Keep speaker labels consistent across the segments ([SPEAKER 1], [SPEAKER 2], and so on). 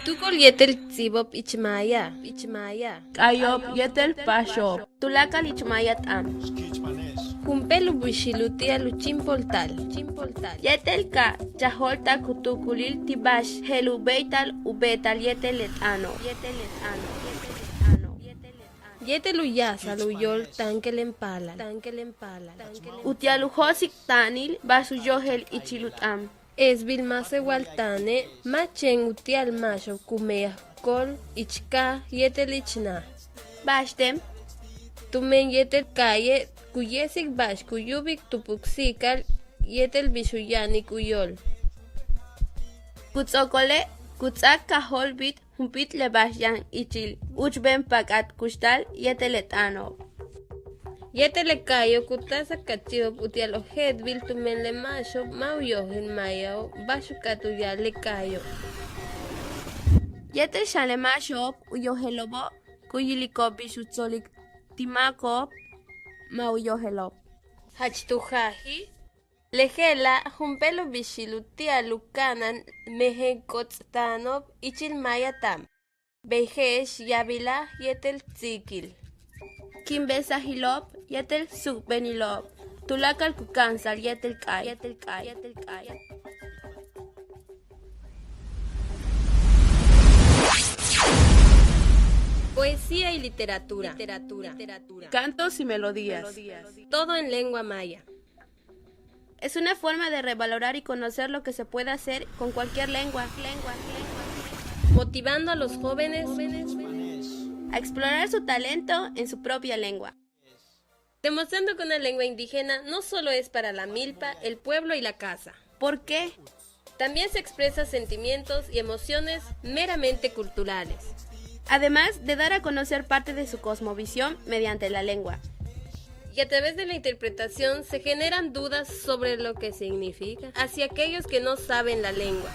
[SPEAKER 1] Tukul yetel tzibop ichmaya.
[SPEAKER 2] Ayop yetel pashop. Tulakal ichmayat am.
[SPEAKER 1] Kumpelu bushilutia luchimpoltal.
[SPEAKER 2] Yetel ka chaholta kutukulil tibash helubeital ubetal yetel etano.
[SPEAKER 1] Yetel uyasa luyol tankel empala.
[SPEAKER 2] Utialujosik tanil basuyohel ichilutam.
[SPEAKER 1] Es vilmase waltane machen utial macho kumea kol ichka yetel ichna.
[SPEAKER 2] Bashtem
[SPEAKER 1] Tumen yetel kaye kuyesik bash kuyubik tupuksikal yetel bishuyani kuyol.
[SPEAKER 2] kutzokole kutzak kaholbit humpit lebashyan ichil uchben pakat kustal yetel etano.
[SPEAKER 1] Yetel kayo kutasa kachiop utial ojedvil tumen le macho mauyohen mayao bashukatuya le kayo.
[SPEAKER 2] Yetel shalemashop uyohelobo kuyilikop bishutzolik timakop mauyohelop.
[SPEAKER 1] Hachtujaji lejela jumpelo bishilutia lukanan mejenkotztanop ichil mayatam. Bejesh yavila yetel tzikil.
[SPEAKER 2] Kimbesahilop yetel sukbenilop. Tulakal kukansal yetel kay.
[SPEAKER 1] Poesía y literatura.
[SPEAKER 2] Cantos y melodías.
[SPEAKER 1] Todo en lengua maya.
[SPEAKER 2] Es una forma de revalorar y conocer lo que se puede hacer con cualquier lengua.
[SPEAKER 1] Motivando a los jóvenes
[SPEAKER 2] A explorar su talento en su propia lengua.
[SPEAKER 1] demostrando que una lengua indígena no solo es para la milpa, el pueblo y la casa.
[SPEAKER 2] ¿Por qué?
[SPEAKER 1] También se expresa sentimientos y emociones meramente culturales.
[SPEAKER 2] Además de dar a conocer parte de su cosmovisión mediante la lengua.
[SPEAKER 1] Y a través de la interpretación se generan dudas sobre lo que significa hacia aquellos que no saben la lengua.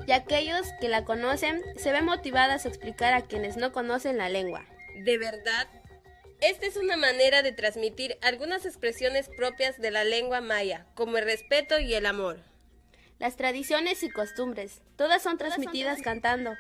[SPEAKER 2] Y aquellos que la conocen se ven motivados a explicar a quienes no conocen la lengua.
[SPEAKER 1] ¿De verdad? Esta es una manera de transmitir algunas expresiones propias de la lengua maya, como el respeto y el amor.
[SPEAKER 2] Las tradiciones y costumbres, todas son transmitidas cantando.